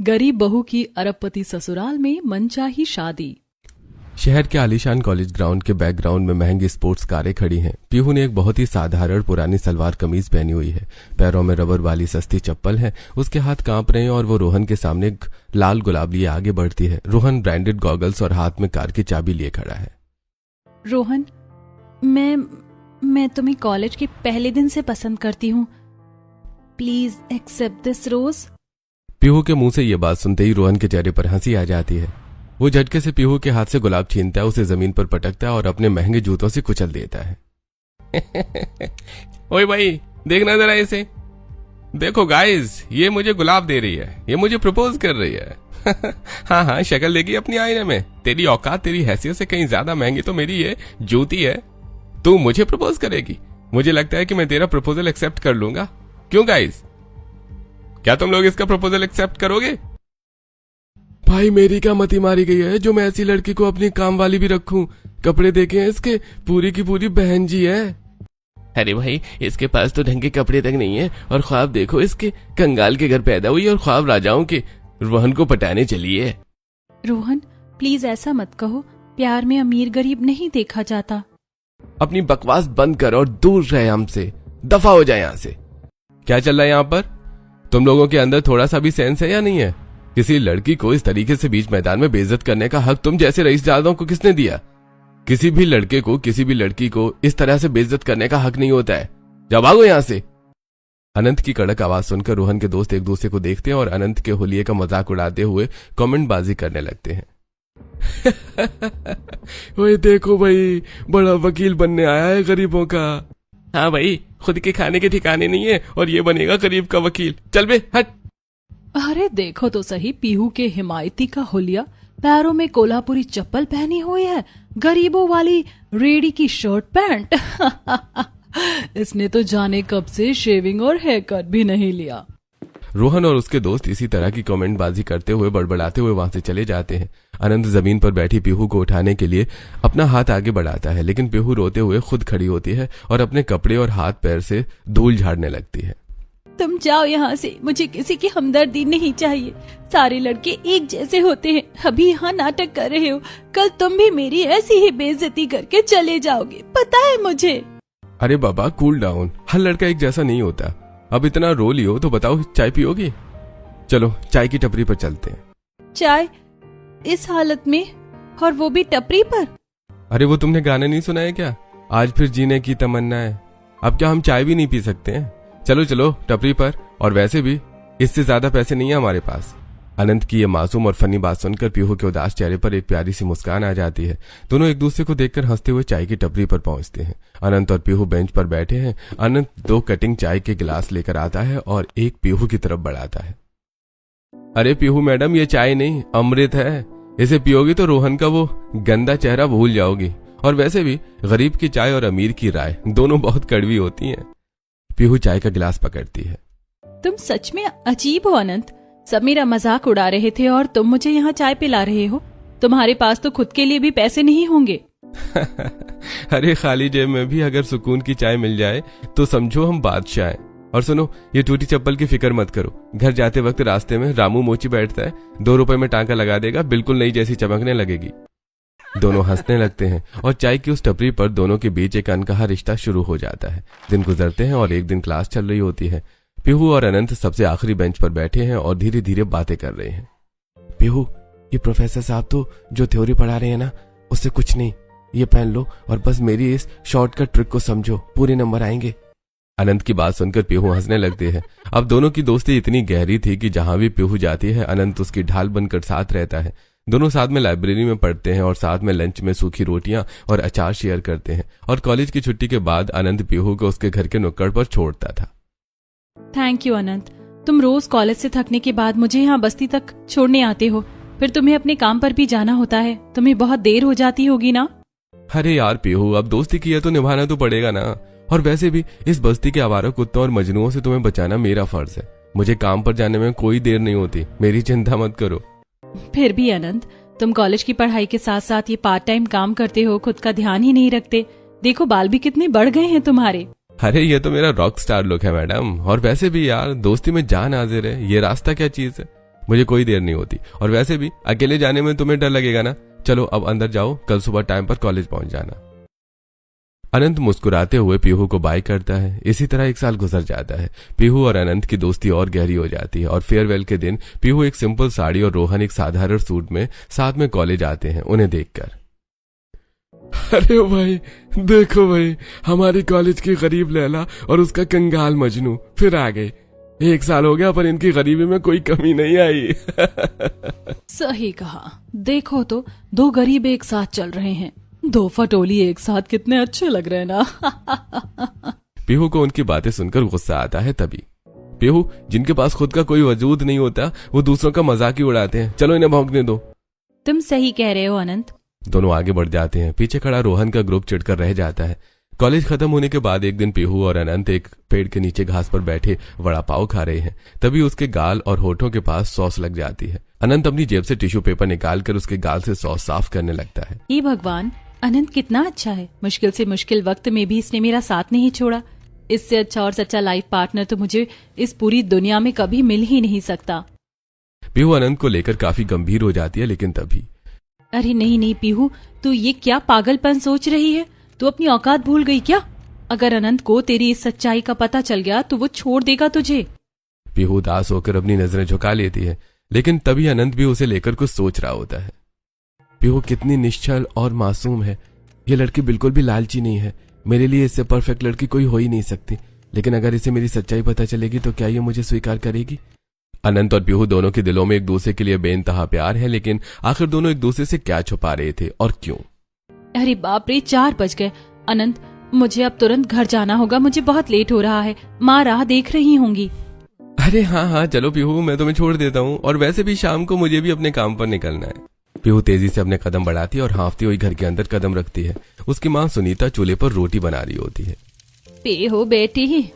गरीब बहू की अरबपति ससुराल में मनचाही शादी। शहर के आलीशान कॉलेज ग्राउंड के बैकग्राउंड में महंगी स्पोर्ट्स कारें खड़ी हैं। पीहू ने एक बहुत ही साधारण पुरानी सलवार कमीज पहनी हुई है। पैरों में रबर वाली सस्ती चप्पल है। उसके हाथ कांप रहे हैं और वो रोहन के सामने एक लाल गुलाब लिए आगे बढ़ती है। रोहन ब्रांडेड गॉगल्स और हाथ में कार की चाबी लिए खड़ा है। रोहन, मैं तुम्हें कॉलेज के पहले दिन से पसंद करती हूँ। प्लीज एक्सेप्ट दिस रोज। पीहू के मुंह से ये बात सुनते ही रोहन के चेहरे पर हंसी आ जाती है। वो झटके से पीहू के हाथ से गुलाब छीनता है, उसे जमीन पर पटकता है और अपने महंगे जूतों से कुचल देता है। ओए भाई, देखना जरा इसे। देखो गाइस, ये मुझे गुलाब दे रही है, ये मुझे प्रपोज कर रही है। हाँ, शक्ल देखी अपनी आईने में। तेरी औकात तेरी हैसियत से कहीं ज्यादा महंगी तो मेरी ये जूती है। तू मुझे प्रपोज करेगी? मुझे लगता है कि मैं तेरा प्रपोजल एक्सेप्ट कर लूंगा। क्यों गाइस, क्या तुम लोग इसका प्रपोजल एक्सेप्ट करोगे? भाई, मेरी क्या मती मारी गई है जो मैं ऐसी लड़की को अपनी काम वाली भी रखूं? कपड़े देखे हैं इसके, पूरी की पूरी बहन जी है। अरे भाई, इसके पास तो ढंग के कपड़े तक नहीं है और ख्वाब देखो इसके, कंगाल के घर पैदा हुई और ख्वाब राजाओं के। रोहन को पटाने चली है। रोहन, प्लीज ऐसा मत कहो। प्यार में अमीर गरीब नहीं देखा जाता। अपनी बकवास बंद कर और दूर रहे हमसे। दफा हो जाए यहाँ से। क्या चल रहा है यहाँ पर? तुम लोगों के अंदर थोड़ा सा भी सेंस है या नहीं है? किसी लड़की को इस तरीके से बीच मैदान में बेइज्जत करने का हक तुम जैसे रईसजादों को किसने दिया? किसी भी लड़के को, किसी भी लड़की को इस तरह से बेइज्जत करने का हक नहीं होता है। जाओ, भागो यहाँ से। अनंत की कड़क आवाज सुनकर रोहन के दोस्त एक दूसरे को देखते हैं और अनंत के होलिये का मजाक उड़ाते हुए कमेंटबाजी करने लगते हैं। ओए देखो भाई, बड़ा वकील बनने आया है गरीबों का। हाँ भाई, खुद के खाने के ठिकाने नहीं है और ये बनेगा गरीब का वकील। चल बे, हट। अरे देखो तो सही, पीहू के हिमायती का हुलिया पैरों में कोल्हापुरी चप्पल पहनी हुई है, गरीबों वाली रेडी की शर्ट पैंट। इसने तो जाने कब से शेविंग और हेयर कट भी नहीं लिया। रोहन और उसके दोस्त इसी तरह की कमेंटबाजी करते हुए बड़बड़ाते हुए वहां से चले जाते हैं। अनंत जमीन पर बैठी पीहू को उठाने के लिए अपना हाथ आगे बढ़ाता है, लेकिन पीहू रोते हुए खुद खड़ी होती है और अपने कपड़े और हाथ पैर से धूल झाड़ने लगती है। तुम जाओ यहाँ से, मुझे किसी की हमदर्दी नहीं चाहिए। सारे लड़के एक जैसे होते हैं। अभी यहाँ नाटक कर रहे हो, कल तुम भी मेरी ऐसी ही बेइज्जती करके चले जाओगे, पता है मुझे। अरे बाबा, कूल डाउन। हर लड़का एक जैसा नहीं होता। अब इतना रो लियो तो बताओ, चाय पियोगी? चलो चाय की टपरी पर चलते हैं। चाय इस हालत में, और वो भी टपरी पर? अरे वो तुमने गाना नहीं सुना है क्या? आज फिर जीने की तमन्ना है। अब क्या हम चाय भी नहीं पी सकते हैं? चलो चलो टपरी पर। और वैसे भी इससे ज्यादा पैसे नहीं है हमारे पास। अनंत की ये मासूम और फनी बात सुनकर पीहू के उदास चेहरे पर एक प्यारी सी मुस्कान आ जाती है। दोनों एक दूसरे को देखकर हंसते हुए चाय की टपरी पर पहुंचते हैं। अनंत और पीहू बेंच पर बैठे हैं। अनंत 2 कटिंग चाय के गिलास लेकर आता है और एक पीहू की तरफ बढ़ाता है। अरे पीहू मैडम, ये चाय नहीं अमृत है। इसे पियोगी तो रोहन का वो गंदा चेहरा भूल जाओगी। और वैसे भी गरीब की चाय और अमीर की राय दोनों बहुत कड़वी होती हैं। पीहू चाय का गिलास पकड़ती है। तुम सच में अजीब हो अनंत। सब मेरा मजाक उड़ा रहे थे और तुम मुझे यहाँ चाय पिला रहे हो। तुम्हारे पास तो खुद के लिए भी पैसे नहीं होंगे। अरे खाली जेब में भी अगर सुकून की चाय मिल जाए तो समझो हम बादशाह हैं। और सुनो, ये टूटी चप्पल की फिक्र मत करो। घर जाते वक्त रास्ते में रामू मोची बैठता है, 2 रुपए में टांका लगा देगा, बिल्कुल नई जैसी चमकने लगेगी। दोनों हंसने लगते हैं और चाय की उस टपरी पर दोनों के बीच एक अनकहा रिश्ता शुरू हो जाता है। दिन गुजरते हैं और एक दिन क्लास चल रही होती है। पीहू और अनंत सबसे आखिरी बेंच पर बैठे हैं और धीरे धीरे बातें कर रहे हैं। पीहू, ये प्रोफेसर साहब तो जो थ्योरी पढ़ा रहे हैं ना, उससे कुछ नहीं। ये पहन लो और बस मेरी इस शॉर्टकट ट्रिक को समझो, पूरे नंबर आएंगे। अनंत की बात सुनकर पीहू हंसने लगते हैं। अब दोनों की दोस्ती इतनी गहरी थी कि जहां भी पीहू जाती है अनंत उसकी ढाल बनकर साथ रहता है। दोनों साथ में लाइब्रेरी में पढ़ते हैं और साथ में लंच में सूखी रोटियां और अचार शेयर करते हैं। और कॉलेज की छुट्टी के बाद अनंत पीहू को उसके घर के नुक्कड़ पर छोड़ता था। थैंक यू अनंत। तुम रोज कॉलेज से थकने के बाद मुझे यहाँ बस्ती तक छोड़ने आते हो, फिर तुम्हें अपने काम पर भी जाना होता है। तुम्हें बहुत देर हो जाती होगी ना? अरे यार पीहू, अब दोस्ती की है तो निभाना तो पड़ेगा ना। और वैसे भी इस बस्ती के आवारा कुत्तों और मजनुओं से तुम्हें बचाना मेरा फर्ज है। मुझे काम पर जाने में कोई देर नहीं होती, मेरी चिंता मत करो। फिर भी अनंत, तुम कॉलेज की पढ़ाई के साथ साथ ये पार्ट टाइम काम करते हो, खुद का ध्यान ही नहीं रखते। देखो बाल भी कितने बढ़ गए हैं तुम्हारे। अरे ये तो मेरा रॉक स्टार लुक है मैडम। और वैसे भी यार, दोस्ती में जान हाजिर है, ये रास्ता क्या चीज है। मुझे कोई देर नहीं होती, और वैसे भी अकेले जाने में तुम्हें डर लगेगा ना। चलो अब अंदर जाओ, कल सुबह टाइम पर कॉलेज पहुंच जाना। अनंत मुस्कुराते हुए पीहू को बाय करता है। इसी तरह 1 साल गुजर जाता है। पीहू और अनंत की दोस्ती और गहरी हो जाती है, और फेयरवेल के दिन पीहू एक सिंपल साड़ी और रोहन एक साधारण सूट में साथ में कॉलेज आते हैं उन्हें देखकर। अरे भाई देखो भाई, हमारी कॉलेज की गरीब लैला और उसका कंगाल मजनू फिर आ गए। 1 साल हो गया पर इनकी गरीबी में कोई कमी नहीं आई। सही कहा। देखो तो 2 गरीब एक साथ चल रहे हैं, 2 फटोली एक साथ कितने अच्छे लग रहे हैं ना। पीहू को उनकी बातें सुनकर गुस्सा आता है। तभी पीहू, जिनके पास खुद का कोई वजूद नहीं होता, वो दूसरों का मजाक ही उड़ाते हैं। चलो इन्हें भौंकने दो। तुम सही कह रहे हो अनंत। दोनों आगे बढ़ जाते हैं। पीछे खड़ा रोहन का ग्रुप चिढ़कर रह जाता है। कॉलेज खत्म होने के बाद एक दिन पीहू और अनंत एक पेड़ के नीचे घास पर बैठे वड़ा पाव खा रहे हैं। तभी उसके गाल और होठों के पास सॉस लग जाती है। अनंत अपनी जेब से टिश्यू पेपर निकालकर उसके गाल से सॉस साफ करने लगता है। हे भगवान, अनंत कितना अच्छा है। मुश्किल से मुश्किल वक्त में भी इसने मेरा साथ नहीं छोड़ा। इससे अच्छा और सच्चा लाइफ पार्टनर तो मुझे इस पूरी दुनिया में कभी मिल ही नहीं सकता। पीहू अनंत को लेकर काफी गंभीर हो जाती है, लेकिन तभी अरे नहीं नहीं पीहू, तू ये क्या पागलपन सोच रही है? तू अपनी औकात भूल गई क्या? अगर अनंत को तेरी इस सच्चाई का पता चल गया तो वो छोड़ देगा तुझे। पीहू उदास होकर अपनी नजरें झुका लेती है, लेकिन तभी अनंत भी उसे लेकर कुछ सोच रहा होता है। पीहू कितनी निश्चल और मासूम है। ये लड़की बिल्कुल भी लालची नहीं है। मेरे लिए इससे परफेक्ट लड़की कोई हो ही नहीं सकती। लेकिन अगर इसे मेरी सच्चाई पता चलेगी तो क्या ये मुझे स्वीकार करेगी? अनंत और पीहू दोनों के दिलों में एक दूसरे के लिए बेइंतहा प्यार है, लेकिन आखिर दोनों एक दूसरे से क्या छुपा रहे थे और क्यों? अरे बाप रे, 4 बज गए। अनंत, मुझे अब तुरंत घर जाना होगा। मुझे बहुत लेट हो रहा है। माँ राह देख रही होंगी। अरे हाँ, चलो पीहू, मैं तुम्हें छोड़ देता हूँ। और वैसे भी शाम को मुझे भी अपने काम पर निकलना है। पीहू तेजी से अपने कदम बढ़ाती है और हाँफती हुई घर के अंदर कदम रखती है। उसकी माँ सुनीता चूल्हे पर रोटी बना रही होती है। पीहू बेटी,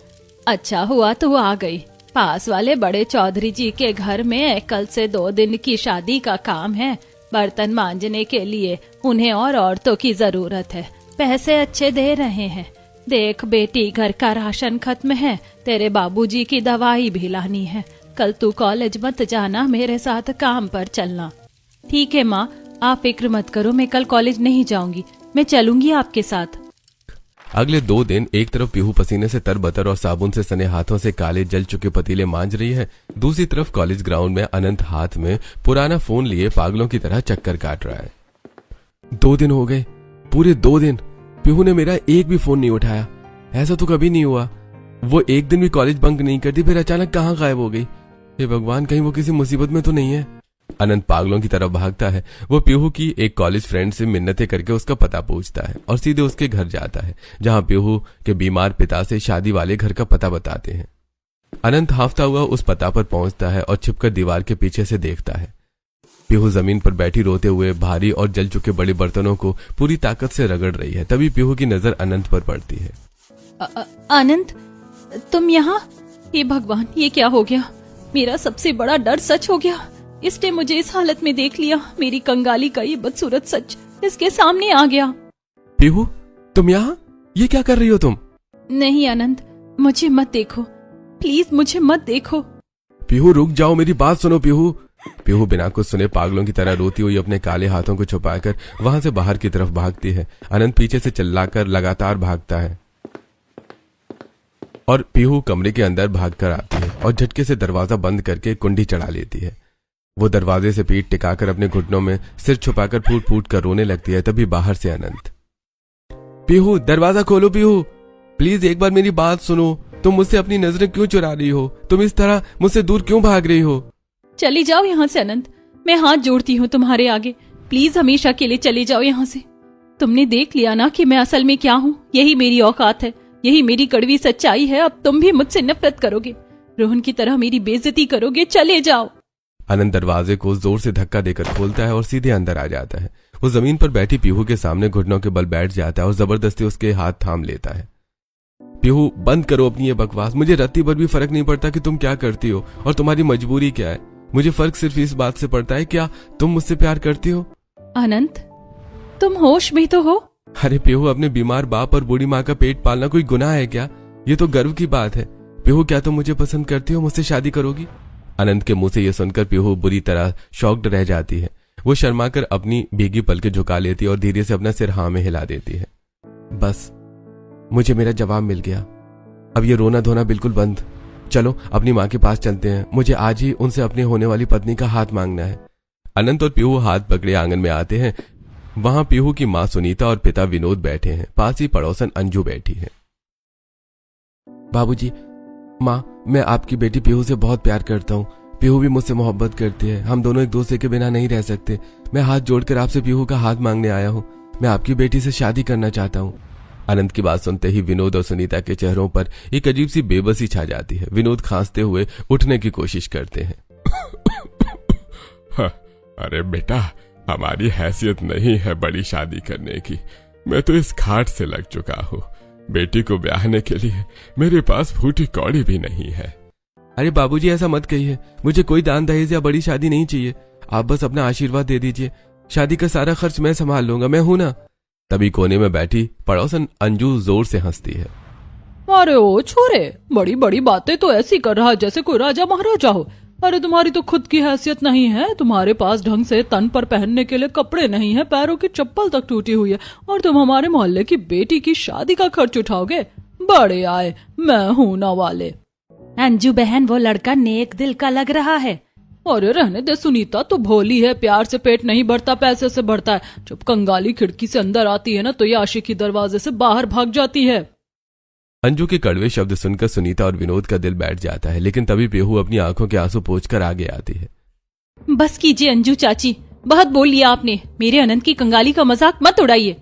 अच्छा हुआ तू आ गई। पास वाले बड़े चौधरी जी के घर में कल से 2 दिन की शादी का काम है। बर्तन मांजने के लिए उन्हें और औरतों की जरूरत है। पैसे अच्छे दे रहे हैं। देख बेटी, घर का राशन खत्म है। तेरे बाबूजी की दवाई भी लानी है। कल तू कॉलेज मत जाना, मेरे साथ काम पर चलना। ठीक है माँ, आप फिक्र मत करो। मैं कल कॉलेज नहीं जाऊंगी। मैं चलूंगी आपके साथ। अगले 2 दिन एक तरफ पीहू पसीने से तरबतर और साबुन से सने हाथों से काले जल चुके पतीले मांज रही है। दूसरी तरफ कॉलेज ग्राउंड में अनंत हाथ में पुराना फोन लिए पागलों की तरह चक्कर काट रहा है। 2 दिन हो गए, पूरे 2 दिन पीहू ने मेरा एक भी फोन नहीं उठाया। ऐसा तो कभी नहीं हुआ। वो एक दिन भी कॉलेज बंक नहीं करती, फिर अचानक कहाँ गायब हो गई? हे भगवान, कहीं वो किसी मुसीबत में तो नहीं है? अनंत पागलों की तरफ भागता है। वो पीहू की एक कॉलेज फ्रेंड से मिन्नतें करके उसका पता पूछता है और सीधे उसके घर जाता है, जहां पीहू के बीमार पिता से शादी वाले घर का पता बताते हैं। अनंत हाफता हुआ उस पता पर पहुंचता है और छिपकर दीवार के पीछे से देखता है। पीहू जमीन पर बैठी रोते हुए भारी और जल चुके बड़े बर्तनों को पूरी ताकत से रगड़ रही है। तभी पीहू की नजर अनंत पर पड़ती है। अनंत, तुम यहाँ? हे भगवान, ये क्या हो गया? मेरा सबसे बड़ा डर सच हो गया। इसने मुझे इस हालत में देख लिया। मेरी कंगाली का ये बदसूरत सच इसके सामने आ गया। पीहू, तुम यहाँ? ये क्या कर रही हो तुम? नहीं अनंत, मुझे मत देखो प्लीज, मुझे मत देखो। पीहू रुक जाओ, मेरी बात सुनो पीहू। पीहू बिना कुछ सुने पागलों की तरह रोती हुई अपने काले हाथों को छुपाकर वहां से बाहर की तरफ भागती है। अनंत पीछे से चिल्लाकर लगातार भागता है और पीहू कमरे के अंदर भागकर आती है और झटके से दरवाजा बंद करके कुंडी चढ़ा लेती है। वो दरवाजे से पीठ टिकाकर अपने घुटनों में सिर छुपाकर फूट फूट कर रोने लगती है। तभी बाहर से अनंत, पीहू दरवाजा खोलो पीहू, प्लीज एक बार मेरी बात सुनो। तुम मुझसे अपनी नजरें क्यों चुरा रही हो? तुम इस तरह मुझसे दूर क्यों भाग रही हो? चली जाओ यहाँ से अनंत, मैं हाथ जोड़ती हूँ तुम्हारे आगे। प्लीज हमेशा के लिए चले जाओ यहाँ से। तुमने देख लिया ना कि मैं असल में क्या हूँ। यही मेरी औकात है, यही मेरी कड़वी सच्चाई है। अब तुम भी मुझसे नफरत करोगे, रोहन की तरह मेरी बेइज्जती करोगे। चले जाओ। अनंत दरवाजे को जोर से धक्का देकर खोलता है और सीधे अंदर आ जाता है। वो जमीन पर बैठी पीहू के सामने घुटनों के बल बैठ जाता है और जबरदस्ती उसके हाथ थाम लेता है। पीहू, बंद करो अपनी ये बकवास। मुझे रत्ती भर भी फर्क नहीं पड़ता कि तुम क्या करती हो और तुम्हारी मजबूरी क्या है। मुझे फर्क सिर्फ इस बात से पड़ता है, क्या तुम मुझसे प्यार करती हो? अनंत, तुम होश में तो हो? अरे पीहू, अपने बीमार बाप और बूढ़ी माँ का पेट पालना कोई गुनाह है क्या? ये तो गर्व की बात है। पीहू, क्या तुम मुझे पसंद करती हो? मुझसे शादी करोगी? अनंत के मुंह से यह सुनकर पीहू बुरी तरह शॉक्ड रह जाती है। वो शर्माकर अपनी भीगी पलकें झुका लेती है और धीरे से अपना सिर हाँ में हिला देती है। बस मुझे मेरा जवाब मिल गया, अब ये रोना धोना बिल्कुल बंद। चलो अपनी माँ के पास चलते हैं, मुझे आज ही उनसे अपनी होने वाली पत्नी का हाथ मांगना है। अनंत और पीहू हाथ पकड़े आंगन में आते हैं। वहां पीहू की माँ सुनीता और पिता विनोद बैठे हैं। पास ही पड़ोसन अंजू बैठी है। बाबूजी, माँ, मैं आपकी बेटी पीहू से बहुत प्यार करता हूँ। पीहू भी मुझसे मोहब्बत करती है। हम दोनों एक दूसरे के बिना नहीं रह सकते। मैं हाथ जोड़कर आपसे पीहू का हाथ मांगने आया हूँ। मैं आपकी बेटी से शादी करना चाहता हूँ। अनंत की बात सुनते ही विनोद और सुनीता के चेहरों पर एक अजीब सी बेबसी छा जाती है। विनोद खांसते हुए उठने की कोशिश करते हैं। अरे बेटा, हमारी हैसियत नहीं है बड़ी शादी करने की। मैं तो इस घाट से लग चुका हूँ। बेटी को ब्याहने के लिए मेरे पास फूटी कौड़ी भी नहीं है। अरे बाबूजी, ऐसा मत कहिए। मुझे कोई दान दहेज या बड़ी शादी नहीं चाहिए। आप बस अपना आशीर्वाद दे दीजिए। शादी का सारा खर्च मैं संभाल लूंगा, मैं हूं ना। तभी कोने में बैठी पड़ोसन अंजू जोर से हंसती है। अरे ओ छोरे, बड़ी बड़ी बातें तो ऐसी कर रहा जैसे कोई राजा महाराजा हो। अरे तुम्हारी तो खुद की हैसियत नहीं है। तुम्हारे पास ढंग से तन पर पहनने के लिए कपड़े नहीं है, पैरों की चप्पल तक टूटी हुई है, और तुम हमारे मोहल्ले की बेटी की शादी का खर्च उठाओगे। बड़े आए, मैं हूं ना वाले। अंजू बहन, वो लड़का नेक दिल का लग रहा है। अरे रहने दे सुनीता, तो भोली है। प्यार से पेट नहीं भरता, पैसे से भरता है। जब कंगाली खिड़की से अंदर आती है ना, तो ये आशिकी दरवाजे से बाहर भाग जाती है। अंजू के कड़वे शब्द सुनकर सुनीता और विनोद का दिल बैठ जाता है, लेकिन तभी पीहू अपनी आंखों के आंसू पोंछकर आगे आती है। बस कीजिए अंजू चाची, बहुत बोल लिया आपने। मेरे अनंत की कंगाली का मजाक मत उड़ाइए।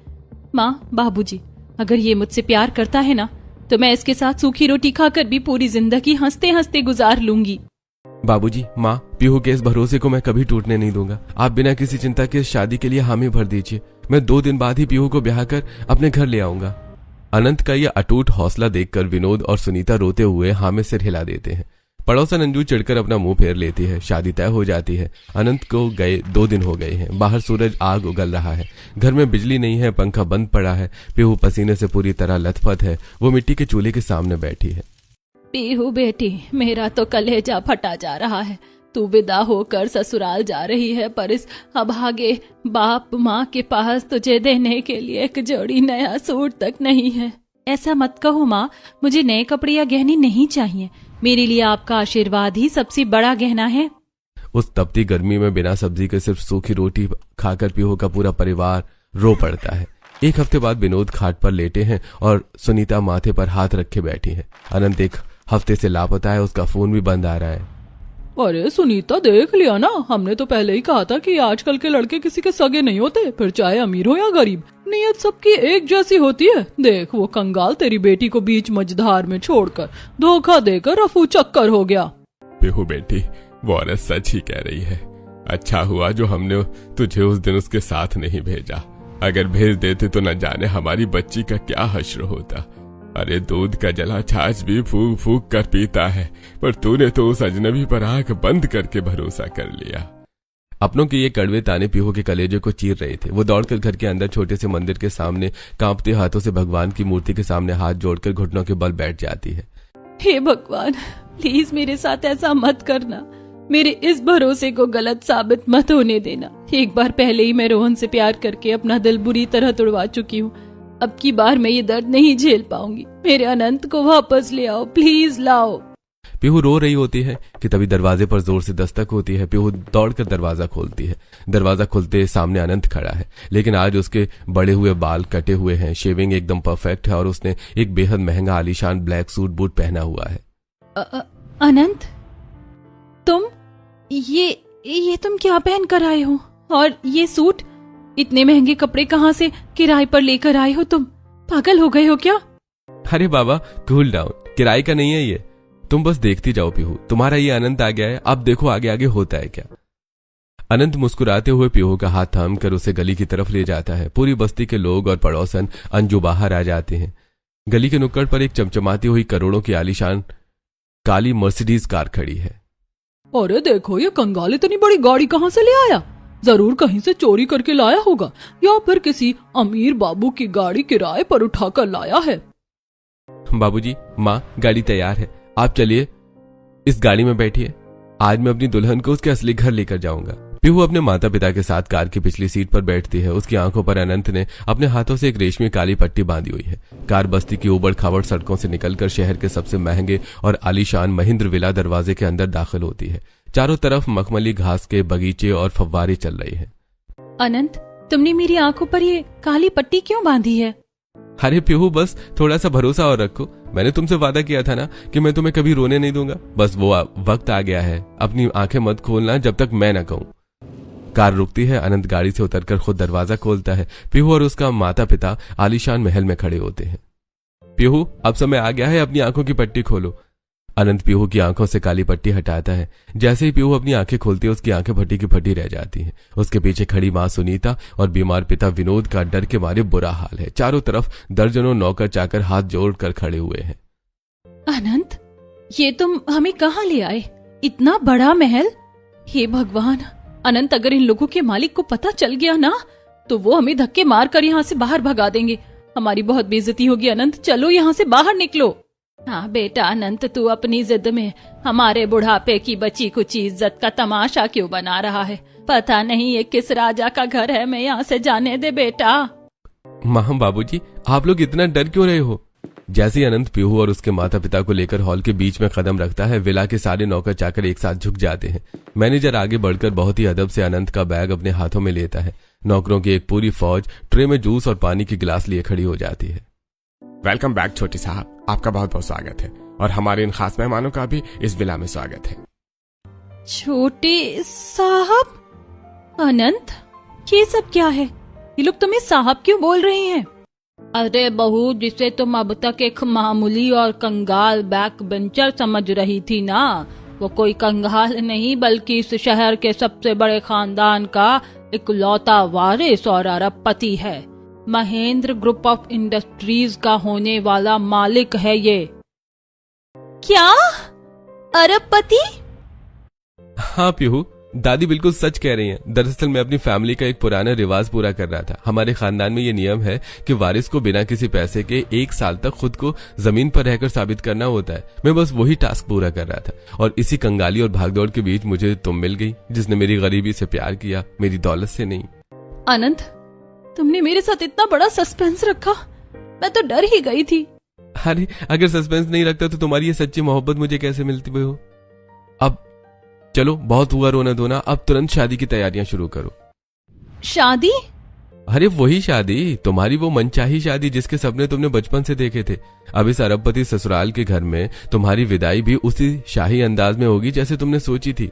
माँ, बाबूजी, अगर ये मुझसे प्यार करता है ना, तो मैं इसके साथ सूखी रोटी खाकर भी पूरी जिंदगी हंसते हंसते गुजार लूंगी। बाबूजी, माँ, पीहू के इस भरोसे को मैं कभी टूटने नहीं दूंगा। आप बिना किसी चिंता के शादी के लिए हामी भर दीजिए। मैं 2 दिन बाद ही पीहू को ब्याह कर अपने घर ले आऊंगा। अनंत का यह अटूट हौसला देखकर विनोद और सुनीता रोते हुए हाँ में सिर हिला देते हैं। पड़ोसन अंजू चिढ़कर अपना मुंह फेर लेती है। शादी तय हो जाती है। अनंत को गए 2 दिन हो गए हैं। बाहर सूरज आग उगल रहा है। घर में बिजली नहीं है, पंखा बंद पड़ा है। पीहू पसीने से पूरी तरह लथपथ है। वो मिट्टी के चूल्हे के सामने बैठी है। पीहू बेटी, मेरा तो कलेजा फटा जा रहा है। तू विदा होकर ससुराल जा रही है, पर इस अभागे बाप माँ के पास तुझे देने के लिए एक जोड़ी नया सूट तक नहीं है। ऐसा मत कहो माँ, मुझे नए कपड़े या गहने नहीं चाहिए। मेरे लिए आपका आशीर्वाद ही सबसे बड़ा गहना है। उस तपती गर्मी में बिना सब्जी के सिर्फ सूखी रोटी खाकर पीहू का पूरा परिवार रो पड़ता है। 1 हफ्ते बाद विनोद खाट पर लेटे हैं और सुनीता माथे पर हाथ रखे बैठी है। अनंत 1 हफ्ते से लापता है। उसका फोन भी बंद आ रहा है। अरे सुनीता, देख लिया ना, हमने तो पहले ही कहा था कि आजकल के लड़के किसी के सगे नहीं होते, फिर चाहे अमीर हो या गरीब। नीयत सबकी एक जैसी होती है। देख, वो कंगाल तेरी बेटी को बीच मझधार में छोड़कर धोखा देकर रफू चक्कर हो गया। पीहू बेटी, वो औरत सच ही कह रही है। अच्छा हुआ जो हमने तुझे उस दिन उसके साथ नहीं भेजा। अगर भेज देते तो न जाने हमारी बच्ची का क्या हश्र होता। अरे दूध का जला छाछ भी फूक फूक कर पीता है, पर तूने तो उस अजनबी पर आंख बंद करके भरोसा कर लिया। अपनों के ये कड़वे ताने पीहू के कलेजे को चीर रहे थे। वो दौड़कर घर के अंदर छोटे से मंदिर के सामने कांपते हाथों से भगवान की मूर्ति के सामने हाथ जोड़कर घुटनों के बल बैठ जाती है। हे भगवान, प्लीज मेरे साथ ऐसा मत करना। मेरे इस भरोसे को गलत साबित मत होने देना। एक बार पहले ही मैं रोहन से प्यार करके अपना दिल बुरी तरह तोड़वा चुकी हूँ। अब की बार मैं ये दर्द नहीं झेल पाऊंगी। मेरे अनंत को वापस ले आओ, प्लीज लाओ। पीहू रो रही होती है कि तभी दरवाजे पर जोर से दस्तक होती है। पीहू दौड़कर दरवाजा खोलती है। दरवाजा खुलते सामने अनंत खड़ा है, लेकिन आज उसके बड़े हुए बाल कटे हुए हैं, शेविंग एकदम परफेक्ट है और उसने एक बेहद महंगा आलीशान ब्लैक सूट बूट पहना हुआ है। अनंत, तुम ये तुम क्या पहन कर आए हो? और ये सूट, इतने महंगे कपड़े कहाँ से किराए पर लेकर आए हो? तुम पागल हो गए हो क्या? अरे बाबा, कूल डाउन, किराए का नहीं है ये। तुम बस देखती जाओ पीहू, तुम्हारा ये अनंत आ गया है, अब देखो आगे आगे होता है क्या। अनंत मुस्कुराते हुए पीहू का हाथ थाम कर उसे गली की तरफ ले जाता है। पूरी बस्ती के लोग और पड़ोसन अंजू बाहर आ जाते हैं। गली के नुक्कड़ पर एक चमचमाती हुई करोड़ों की आलीशान काली मर्सिडीज कार खड़ी है। अरे देखो, ये कंगाल इतनी बड़ी गाड़ी कहाँ से ले आया? जरूर कहीं से चोरी करके लाया होगा, या फिर किसी अमीर बाबू की गाड़ी किराए पर उठाकर लाया है। बाबूजी, माँ, गाड़ी तैयार है, आप चलिए, इस गाड़ी में बैठिए। आज मैं अपनी दुल्हन को उसके असली घर लेकर जाऊंगा। पीहू अपने माता पिता के साथ कार की पिछली सीट पर बैठती है। उसकी आंखों पर अनंत ने अपने हाथों से एक रेशमी काली पट्टी बांधी हुई है। कार बस्ती की उबड़ खाबड़ सड़कों से निकलकर शहर के सबसे महंगे और आलीशान महेंद्र विला दरवाजे के अंदर दाखिल होती है। चारों तरफ मखमली घास के बगीचे और फव्वारे चल रही है। अनंत, तुमने मेरी आंखों पर ये काली पट्टी क्यों बांधी है? अरे पीहू, बस थोड़ा सा भरोसा और रखो। मैंने तुमसे वादा किया था ना कि मैं तुम्हें कभी रोने नहीं दूंगा। बस वो वक्त आ गया है। अपनी आंखें मत खोलना जब तक मैं न कहूं। कार रुकती है। अनंत गाड़ी से उतरकर खुद दरवाजा खोलता है। पीहू और उसका माता पिता आलीशान महल में खड़े होते हैं। पीहू, अब समय आ गया है, अपनी आंखों की पट्टी खोलो। अनंत पीहू की आंखों से काली पट्टी हटाता है। जैसे ही पीहू अपनी आंखें खोलती है, उसकी आंखें फटी की फटी रह जाती हैं। उसके पीछे खड़ी मां सुनीता और बीमार पिता विनोद का डर के मारे बुरा हाल है। चारों तरफ दर्जनों नौकर चाकर हाथ जोड़कर खड़े हुए हैं। अनंत, ये तुम हमें कहाँ ले आए? इतना बड़ा महल! हे भगवान! अनंत, अगर इन लोगों के मालिक को पता चल गया ना, तो वो हमें धक्के मार कर यहाँ से बाहर भगा देंगे। हमारी बहुत बेइज्जती होगी। अनंत, चलो यहाँ से बाहर निकलो। हाँ बेटा अनंत, तू अपनी जिद में हमारे बुढ़ापे की बची कुछ इज्जत का तमाशा क्यों बना रहा है? पता नहीं ये किस राजा का घर है। मैं यहाँ से जाने दे बेटा। मां, बाबूजी, आप लोग इतना डर क्यों रहे हो? जैसे ही अनंत पीहू और उसके माता पिता को लेकर हॉल के बीच में कदम रखता है, विला के सारे नौकर चाकर एक साथ झुक जाते हैं। मैनेजर आगे बढ़कर बहुत ही अदब से अनंत का बैग अपने हाथों में लेता है। नौकरों की एक पूरी फौज ट्रे में जूस और पानी की गिलास लिए खड़ी हो जाती है। वेलकम बैक छोटे साहब, आपका बहुत बहुत स्वागत है और हमारे इन खास मेहमानों का भी इस विला में स्वागत है। छोटे साहब? अनंत, ये सब क्या है? ये लोग तुम्हें साहब क्यों बोल रहे हैं? अरे बहू, जिसे तुम अब तक एक मामूली और कंगाल बैक बेंचर समझ रही थी ना, वो कोई कंगाल नहीं बल्कि इस शहर के सबसे बड़े खानदान का इकलौता वारिस और अरबपति है। महेंद्र ग्रुप ऑफ इंडस्ट्रीज का होने वाला मालिक है ये। क्या? अरबपति? हाँ पीहू, दादी बिल्कुल सच कह रही हैं। दरअसल मैं अपनी फैमिली का एक पुराना रिवाज पूरा कर रहा था। हमारे खानदान में ये नियम है कि वारिस को बिना किसी पैसे के 1 साल तक खुद को जमीन पर रहकर साबित करना होता है। मैं बस वही टास्क पूरा कर रहा था और इसी कंगाली और भागदौड़ के बीच मुझे तुम मिल गई, जिसने मेरी गरीबी से प्यार किया, मेरी दौलत से नहीं। अनंत, तुमने मेरे साथ इतना बड़ा सस्पेंस रखा, मैं तो डर ही गई थी। अरे अगर सस्पेंस नहीं रखता तो तुम्हारी ये सच्ची मोहब्बत मुझे कैसे मिलती हो? अब चलो, बहुत हुआ रोना धोना, अब तुरंत शादी की तैयारियां शुरू करो। शादी? अरे वही शादी, तुम्हारी वो मनचाही शादी जिसके सपने तुमने बचपन से देखे थे। अब इस अरबपति ससुराल के घर में तुम्हारी विदाई भी उसी शाही अंदाज में होगी जैसे तुमने सोची थी।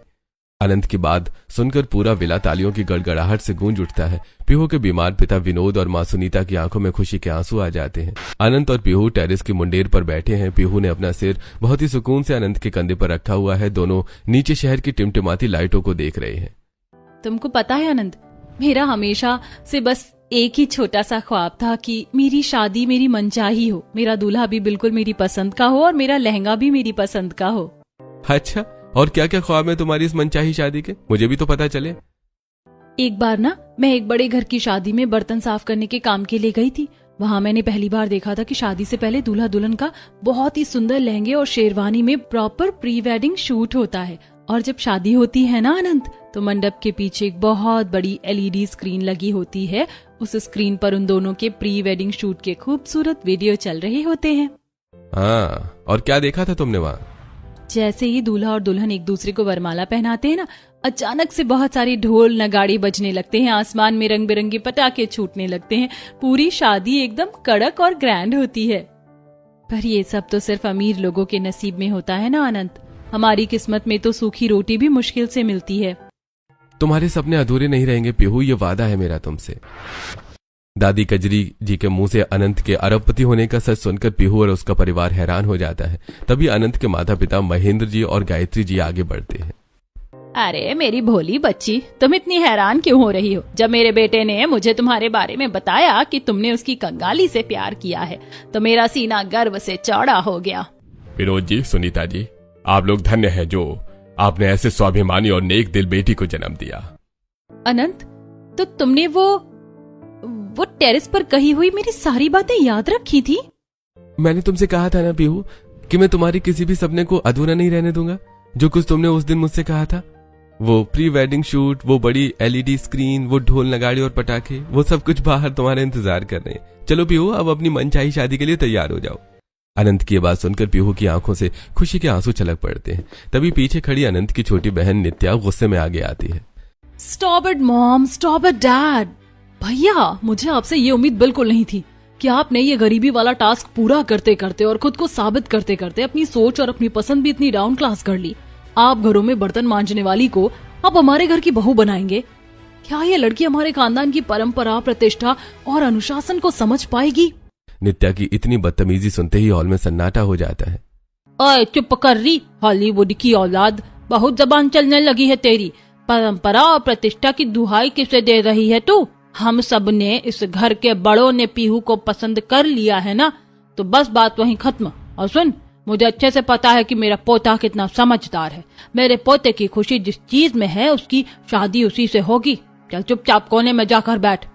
अनंत की बात सुनकर पूरा विला तालियों की गड़गड़ाहट से गूंज उठता है। पीहू के बीमार पिता विनोद और मां सुनीता की आंखों में खुशी के आंसू आ जाते हैं। अनंत और पीहू टेरेस की मुंडेर पर बैठे हैं। पीहू ने अपना सिर बहुत ही सुकून से अनंत के कंधे पर रखा हुआ है। दोनों नीचे शहर की टिमटिमाती लाइटों को देख रहे हैं। तुमको पता है अनंत, मेरा हमेशा से बस एक ही छोटा सा ख्वाब था कि मेरी शादी मेरी मनचाही हो, मेरा दूल्हा भी बिल्कुल मेरी पसंद का हो और मेरा लहंगा भी मेरी पसंद का हो। अच्छा, और क्या क्या ख्वाब है तुम्हारी इस मनचाही शादी के? मुझे भी तो पता चले। एक बार ना मैं एक बड़े घर की शादी में बर्तन साफ करने के काम के लिए गई थी। वहां मैंने पहली बार देखा था कि शादी से पहले दूल्हा दुल्हन का बहुत ही सुंदर लहंगे और शेरवानी में प्रॉपर प्री वेडिंग शूट होता है। और जब शादी होती है ना अनंत, तो मंडप के पीछे एक बहुत बड़ी LED स्क्रीन लगी होती है। उस स्क्रीन पर उन दोनों के प्री वेडिंग शूट के खूबसूरत वीडियो चल रहे होते हैं। हाँ, और क्या देखा था तुमने वहाँ? जैसे ही दूल्हा और दुल्हन एक दूसरे को वरमाला पहनाते हैं ना, अचानक से बहुत सारे ढोल नगाड़े बजने लगते हैं, आसमान में रंग बिरंगे पटाखे छूटने लगते हैं। पूरी शादी एकदम कड़क और ग्रैंड होती है। पर ये सब तो सिर्फ अमीर लोगों के नसीब में होता है ना अनंत। हमारी किस्मत में तो सूखी रोटी भी मुश्किल से मिलती है। तुम्हारे सपने अधूरे नहीं रहेंगे पीहू, ये वादा है मेरा तुमसे। दादी कजरी जी के मुंह से अनंत के अरबपति होने का सच सुनकर पीहू और उसका परिवार हैरान हो जाता है। तभी अनंत के माता पिता महेंद्र जी और गायत्री जी आगे बढ़ते हैं। अरे मेरी भोली बच्ची, तुम इतनी हैरान क्यों हो रही हो? जब मेरे बेटे ने मुझे तुम्हारे बारे में बताया कि तुमने उसकी कंगाली से प्यार किया है, तो मेरा सीना गर्व से चौड़ा हो गया। विनोद जी, सुनीता जी, आप लोग धन्य हैं जो आपने ऐसे स्वाभिमानी और नेक दिल बेटी को जन्म दिया। अनंत, तो तुमने वो टेरेस पर कही हुई मेरी सारी बातें याद रखी थी? मैंने तुमसे कहा था ना पीहू कि मैं तुम्हारी किसी भी सपने को अधूरा नहीं रहने दूंगा। जो कुछ तुमने उस दिन मुझसे कहा था, वो प्री वेडिंग शूट, वो बड़ी LED स्क्रीन, वो ढोल नगाड़े और पटाखे, वो सब कुछ बाहर तुम्हारे इंतजार कर रहे हैं। चलो पीहू, अब अपनी मनचाही शादी के लिए तैयार हो जाओ। अनंत की बात सुनकर पीहू की आंखों से खुशी के आंसू छलक पड़ते हैं। तभी पीछे खड़ी अनंत की छोटी बहन नित्या गुस्से में आगे आती है। Stop it mom, stop it dad. भैया, मुझे आपसे ये उम्मीद बिल्कुल नहीं थी कि आपने ये गरीबी वाला टास्क पूरा करते करते और खुद को साबित करते करते अपनी सोच और अपनी पसंद भी इतनी डाउन क्लास कर ली। आप घरों में बर्तन मांजने वाली को आप हमारे घर की बहू बनाएंगे? क्या ये लड़की हमारे खानदान की परंपरा, प्रतिष्ठा और अनुशासन को समझ पाएगी? नित्या की इतनी बदतमीजी सुनते ही हॉल में सन्नाटा हो जाता है। ओए चुप कर रही हॉलीवुड की औलाद, बहुत जबान चलने लगी है तेरी। परंपरा और प्रतिष्ठा की दुहाई किसे दे रही है तू? हम सब ने, इस घर के बड़ों ने पीहू को पसंद कर लिया है ना, तो बस बात वहीं खत्म। और सुन, मुझे अच्छे से पता है कि मेरा पोता कितना समझदार है। मेरे पोते की खुशी जिस चीज में है, उसकी शादी उसी से होगी। चल चुपचाप कोने में जाकर बैठ।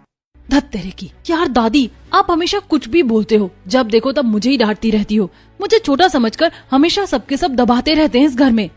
धत तेरे की। यार दादी, आप हमेशा कुछ भी बोलते हो, जब देखो तब मुझे ही डांटती रहती हो। मुझे छोटा समझकर हमेशा सबके सब दबाते रहते हैं इस घर में।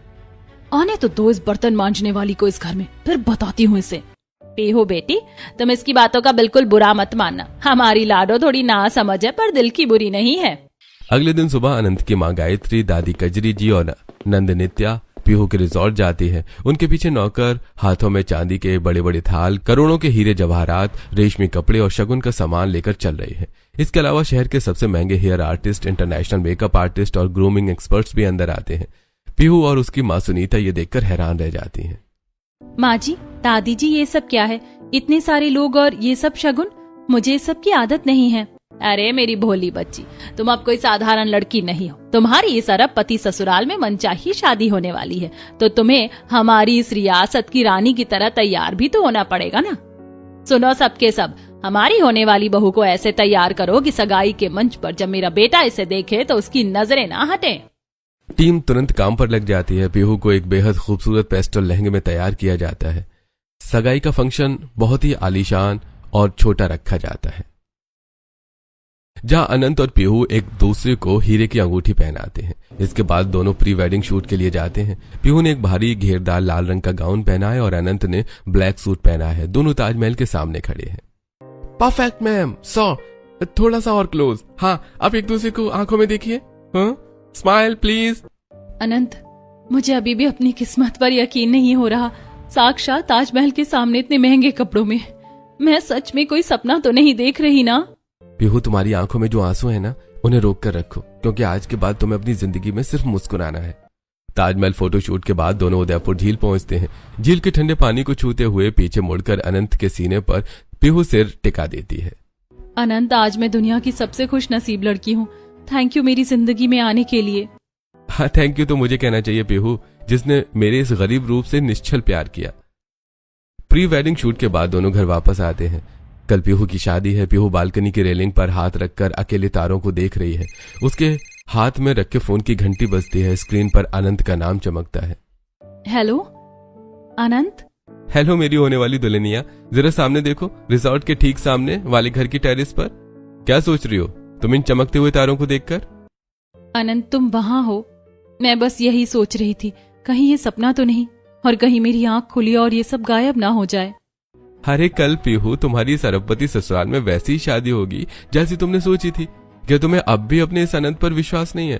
आने तो दो इस बर्तन मांजने वाली को इस घर में, फिर बताती हूँ इसे। पीहू बेटी, तुम इसकी बातों का बिल्कुल बुरा मत मानना। हमारी लाडो थोड़ी ना समझ है, पर दिल की बुरी नहीं है। अगले दिन सुबह अनंत की माँ गायत्री, दादी कजरी जी और नंद नित्या पीहू के रिजॉर्ट जाती है। उनके पीछे नौकर हाथों में चांदी के बड़े बड़े थाल, करोड़ों के हीरे जवाहरात, रेशमी कपड़े और शगुन का सामान लेकर चल रहे हैं। इसके अलावा शहर के सबसे महंगे hair artist, international makeup artist और ग्रूमिंग एक्सपर्ट्स भी अंदर आते हैं। पीहू और उसकी माँ सुनीता ये देखकर हैरान रह जाती हैं। माँ जी, दादी जी, ये सब क्या है? इतने सारे लोग और ये सब शगुन? मुझे इस सब की आदत नहीं है। अरे मेरी भोली बच्ची, तुम अब कोई साधारण लड़की नहीं हो। तुम्हारी इस अरबपति ससुराल में मनचाही शादी होने वाली है, तो तुम्हें हमारी इस रियासत की रानी की तरह तैयार भी तो होना पड़ेगा ना। सुनो सबके सब, हमारी होने वाली बहू को ऐसे तैयार करो कि सगाई के मंच पर जब मेरा बेटा इसे देखे तो उसकी नजरें ना हटें। टीम तुरंत काम पर लग जाती है। पीहू को एक बेहद खूबसूरत पेस्टल लहंगे में तैयार किया जाता है। सगाई का फंक्शन बहुत ही आलीशान और छोटा रखा जाता है, जहां अनंत और पीहू एक दूसरे को हीरे की अंगूठी पहनाते हैं। इसके बाद दोनों प्री वेडिंग शूट के लिए जाते हैं। पीहू ने एक भारी घेरदार लाल रंग का गाउन पहना है और अनंत ने ब्लैक सूट पहना है। दोनों ताजमहल के सामने खड़े हैं। परफेक्ट मैम, थोड़ा सा और क्लोज। हाँ, आप एक दूसरे को आंखों में देखिए। Smile please. अनंत, मुझे अभी भी अपनी किस्मत पर यकीन नहीं हो रहा। साक्षात ताजमहल के सामने इतने महंगे कपड़ों में मैं सच में कोई सपना तो नहीं देख रही ना? पीहू, तुम्हारी आंखों में जो आंसू है ना, उन्हें रोक कर रखो, क्योंकि आज के बाद तुम्हें अपनी जिंदगी में सिर्फ मुस्कुराना है। ताजमहल फोटोशूट के बाद दोनों उदयपुर झील पहुंचते हैं। झील के ठंडे पानी को छूते हुए पीछे मुड़कर अनंत के सीने पर पीहू सिर टिका देती है। अनंत, आज मैं दुनिया की सबसे खुश नसीब लड़की हूँ। थैंक यू मेरी जिंदगी में आने के लिए। हाँ, थैंक यू तो मुझे कहना चाहिए पीहू, जिसने मेरे इस गरीब रूप से निश्चल प्यार किया। प्री वेडिंग शूट के बाद दोनों घर वापस आते हैं। कल पीहू की शादी है। पीहू बालकनी की रेलिंग पर हाथ रखकर अकेले तारों को देख रही है। उसके हाथ में रखे फोन की घंटी बजती है। स्क्रीन पर अनंत का नाम चमकता है। हेलो अनंत। हेलो मेरी होने वाली दुल्हनिया, जरा सामने देखो, रिजॉर्ट के ठीक सामने वाले घर की टेरेस पर। क्या सोच रही हो तुम इन चमकते हुए तारों को देखकर? अनंत, तुम वहां हो? मैं बस यही सोच रही थी, कहीं ये सपना तो नहीं, और कहीं मेरी आंख खुली और ये सब गायब ना हो जाए। अरे कल पीहू, तुम्हारी इस अरबपति ससुराल में वैसी ही शादी होगी जैसी तुमने सोची थी। क्या तुम्हें अब भी अपने इस अनंत पर विश्वास नहीं है?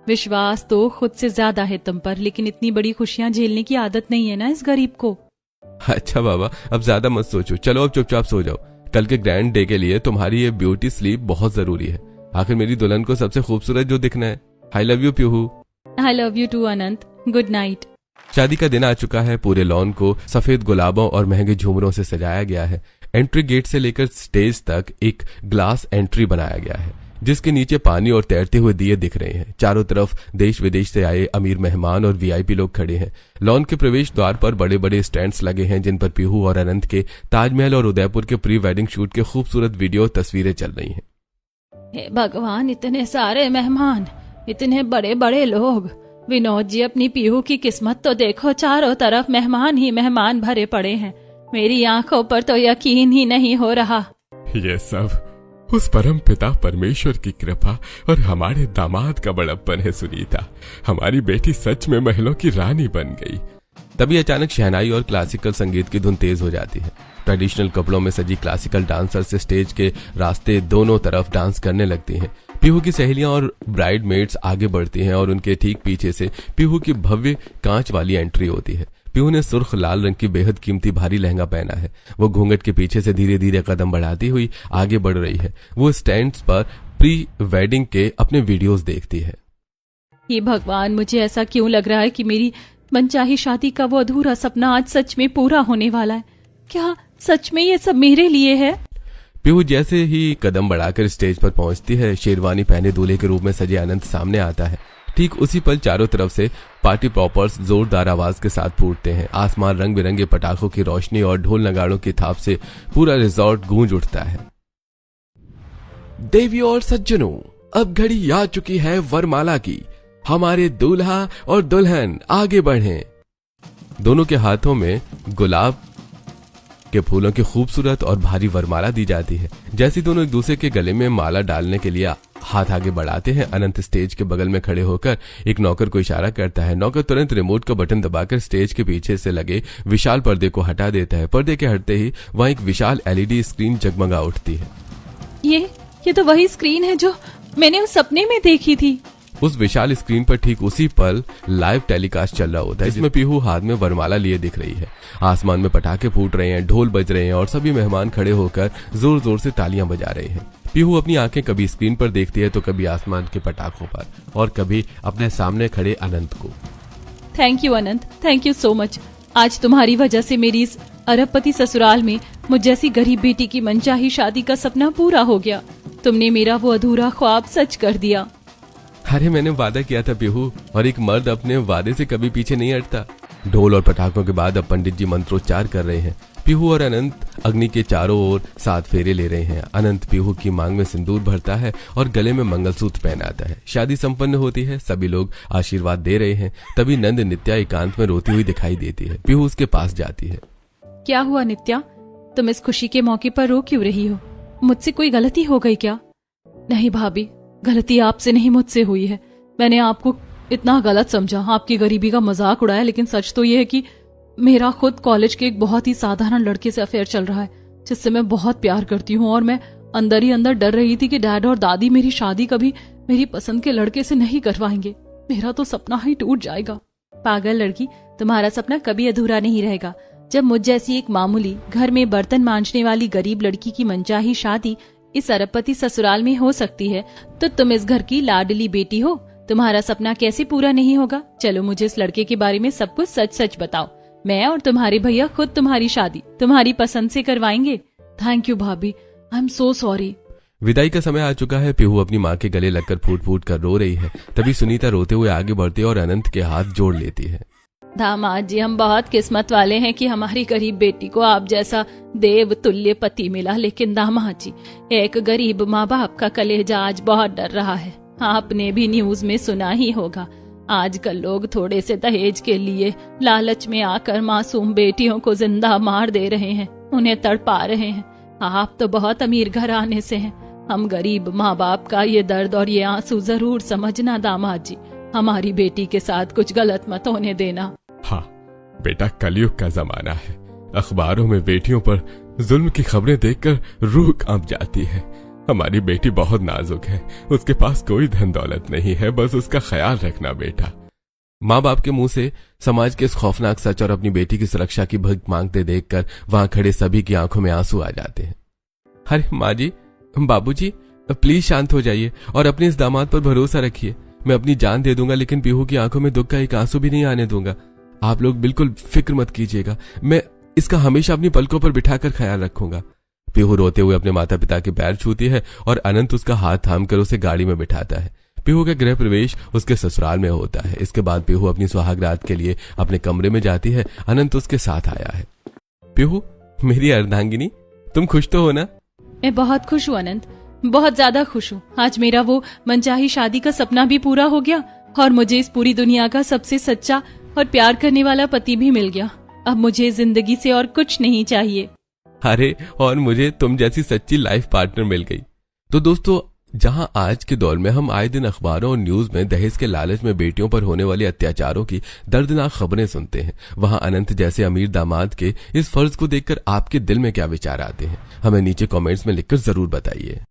विश्वास तो खुद से ज्यादा है तुम पर, लेकिन इतनी बड़ी खुशियां झेलने की आदत नहीं है ना इस गरीब को। अच्छा बाबा, अब ज्यादा मत सोचो, चलो अब चुपचाप सो जाओ। कल के ग्रैंड डे के लिए तुम्हारी ये ब्यूटी स्लीप बहुत जरूरी है। आखिर मेरी दुल्हन को सबसे खूबसूरत जो दिखना है। I love you Pihu. I love you too Anant. Good night. शादी का दिन आ चुका है। पूरे लॉन को सफेद गुलाबों और महंगे झूमरों से सजाया गया है। एंट्री गेट से लेकर स्टेज तक एक ग्लास एंट्री बनाया गया है, जिसके नीचे पानी और तैरते हुए दिए दिख रहे हैं। चारों तरफ देश विदेश से आए अमीर मेहमान और वीआईपी लोग खड़े हैं। लॉन के प्रवेश द्वार पर बड़े बड़े स्टैंड्स लगे हैं, जिन पर पीहू और अनंत के ताजमहल और उदयपुर के प्री वेडिंग शूट के खूबसूरत वीडियो तस्वीरें चल रही हैं। हे भगवान, इतने सारे मेहमान, इतने बड़े बड़े लोग। विनोद जी, अपनी पीहू की किस्मत तो देखो, चारों तरफ मेहमान ही मेहमान भरे पड़े हैं। मेरी आंखों पर तो यकीन ही नहीं हो रहा। ये सब उस परम पिता परमेश्वर की कृपा और हमारे दामाद का बड़प्पन है सुनीता। हमारी बेटी सच में महलों की रानी बन गई। तभी अचानक शहनाई और क्लासिकल संगीत की धुन तेज हो जाती है। ट्रेडिशनल कपड़ों में सजी क्लासिकल डांसर से स्टेज के रास्ते दोनों तरफ डांस करने लगती हैं। पीहू की सहेलियां और ब्राइड मेड्स आगे बढ़ती हैं और उनके ठीक पीछे से पीहू की भव्य कांच वाली एंट्री होती है। पीहू ने सुर्ख लाल रंग की बेहद कीमती भारी लहंगा पहना है। वो घूंघट के पीछे से धीरे धीरे कदम बढ़ाती हुई आगे बढ़ रही है। वो स्टैंड्स पर प्री वेडिंग के अपने वीडियोस देखती है। हे भगवान, मुझे ऐसा क्यों लग रहा है कि मेरी मनचाही शादी का वो अधूरा सपना आज सच में पूरा होने वाला है। क्या सच में ये सब मेरे लिए है? पीहू जैसे ही कदम बढ़ाकर स्टेज पर पहुंचती है, शेरवानी पहने दूल्हे के रूप में सजे अनंत सामने आता है। ठीक उसी पल चारों तरफ से पार्टी पॉपर्स जोरदार आवाज के साथ फूटते हैं। आसमान रंग बिरंगे पटाखों की रोशनी और ढोल नगाड़ों की थाप से पूरा रिजॉर्ट गूंज उठता है। देवियों और सज्जनों, अब घड़ी आ चुकी है वरमाला की। हमारे दूल्हा और दुल्हन आगे बढ़ें। दोनों के हाथों में गुलाब के फूलों की खूबसूरत और भारी वरमाला दी जाती है। जैसे दोनों एक दूसरे के गले में माला डालने के लिए हाथ आगे बढ़ाते हैं, अनंत स्टेज के बगल में खड़े होकर एक नौकर को इशारा करता है। नौकर तुरंत रिमोट का बटन दबाकर स्टेज के पीछे से लगे विशाल पर्दे को हटा देता है। पर्दे के हटते ही वहां एक विशाल एलईडी स्क्रीन जगमगा उठती है। ये तो वही स्क्रीन है जो मैंने उस सपने में देखी थी। उस विशाल स्क्रीन पर ठीक उसी पल लाइव टेलीकास्ट चल रहा होता है, जिसमें पीहू हाथ में वरमाला लिए दिख रही है। आसमान में पटाखे फूट रहे हैं, ढोल बज रहे हैं और सभी मेहमान खड़े होकर जोर जोर से तालियां बजा रहे हैं। पीहू अपनी आंखें कभी स्क्रीन पर देखती है तो कभी आसमान के पटाखों पर और कभी अपने सामने खड़े अनंत को। Thank you Anant, thank you so much. आज तुम्हारी वजह से मेरी इस अरबपति ससुराल में मुझ जैसी गरीब बेटी की मनचाही शादी का सपना पूरा हो गया। तुमने मेरा वो अधूरा ख्वाब सच कर दिया। अरे मैंने वादा किया था पीहू, और एक मर्द अपने वादे से कभी पीछे नहीं हटता। ढोल और पटाखों के बाद अब पंडित जी मंत्रोच्चार कर रहे हैं। पीहू और अनंत अग्नि के चारों ओर 7 फेरे ले रहे हैं। अनंत पीहू की मांग में सिंदूर भरता है और गले में मंगलसूत्र पहनाता है। शादी संपन्न होती है, सभी लोग आशीर्वाद दे रहे हैं। तभी नंद नित्या एकांत में रोती हुई दिखाई देती है। पीहू उसके पास जाती है। क्या हुआ नित्या, तुम इस खुशी के मौके पर रो क्यों रही हो? मुझसे कोई गलती हो गई क्या? नहीं भाभी, गलती आपसे नहीं मुझसे हुई है। मैंने आपको इतना गलत समझा, आपकी गरीबी का मजाक उड़ाया, लेकिन सच तो यह है कि मेरा खुद कॉलेज के एक बहुत ही साधारण लड़के से अफेयर चल रहा है, जिससे मैं बहुत प्यार करती हूँ। और मैं अंदर ही अंदर डर रही थी कि डैड और दादी मेरी शादी कभी मेरी पसंद के लड़के से नहीं करवाएंगे। मेरा तो सपना ही टूट जाएगा। पागल लड़की, तुम्हारा सपना कभी अधूरा नहीं रहेगा। जब मुझ जैसी एक मामूली घर में बर्तन मांजने वाली गरीब लड़की की मनचाही शादी इस अरबपति ससुराल में हो सकती है, तो तुम इस घर की लाडली बेटी हो। तुम्हारा सपना कैसे पूरा नहीं होगा? चलो मुझे इस लड़के के बारे में सब कुछ सच सच बताओ। मैं और तुम्हारे भैया खुद तुम्हारी शादी तुम्हारी पसंद से करवाएंगे। थैंक यू भाभी, आई एम सो सॉरी। विदाई का समय आ चुका है। पीहू अपनी माँ के गले लगकर फूट फूट कर रो रही है। तभी सुनीता रोते हुए आगे बढ़ती है और अनंत के हाथ जोड़ लेती है। दामाद जी, हम बहुत किस्मत वाले हैं कि हमारी गरीब बेटी को आप जैसा देव तुल्य पति मिला। लेकिन दामाद जी, एक गरीब माँ बाप का कलेजा आज बहुत डर रहा है। आपने भी न्यूज में सुना ही होगा, आजकल लोग थोड़े से दहेज के लिए लालच में आकर मासूम बेटियों को जिंदा मार दे रहे हैं, उन्हें तड़पा रहे हैं। आप तो बहुत अमीर घराने से हैं। हम गरीब माँ बाप का ये दर्द और ये आंसू जरूर समझना दामाद जी। हमारी बेटी के साथ कुछ गलत मत होने देना। हाँ बेटा, कलयुग का जमाना है। अखबारों में बेटियों पर जुल्म की खबरें देखकर रूह कांप जाती है। हमारी बेटी बहुत नाजुक है, उसके पास कोई धन दौलत नहीं है, बस उसका ख्याल रखना बेटा। माँ बाप के मुंह से समाज के इस खौफनाक सच और अपनी बेटी की सुरक्षा की भीख मांगते देखकर वहां खड़े सभी की आंखों में आंसू आ जाते हैं। अरे माँ जी, बाबूजी, प्लीज शांत हो जाइए और अपने इस दामाद पर भरोसा रखिए। मैं अपनी जान दे दूंगा, लेकिन पीहू की आंखों में दुख का एक आंसू भी नहीं आने दूंगा। आप लोग बिल्कुल फिक्र मत कीजिएगा, मैं इसका हमेशा अपनी पलकों पर बिठाकर ख्याल रखूंगा। पीहू रोते हुए अपने माता पिता के पैर छूती है और अनंत उसका हाथ थामकर उसे गाड़ी में बिठाता है। पीहू का गृह प्रवेश उसके ससुराल में होता है। इसके बाद पीहू अपनी सुहाग रात के लिए अपने कमरे में जाती है। अनंत उसके साथ आया है। पीहू, मेरी अर्धांगिनी, तुम खुश तो हो ना? मैं बहुत खुश हूँ अनंत, बहुत ज्यादा खुश हूँ। आज मेरा वो मनचाही शादी का सपना भी पूरा हो गया और मुझे इस पूरी दुनिया का सबसे सच्चा और प्यार करने वाला पति भी मिल गया। अब मुझे जिंदगी से और कुछ नहीं चाहिए। अरे, और मुझे तुम जैसी सच्ची लाइफ पार्टनर मिल गई। तो दोस्तों, जहां आज के दौर में हम आए दिन अखबारों और न्यूज में दहेज के लालच में बेटियों पर होने वाले अत्याचारों की दर्दनाक खबरें सुनते हैं, वहां अनंत जैसे अमीर दामाद के इस फर्ज को देखकर आपके दिल में क्या विचार आते हैं, हमें नीचे कमेंट्स में लिखकर जरूर बताइए।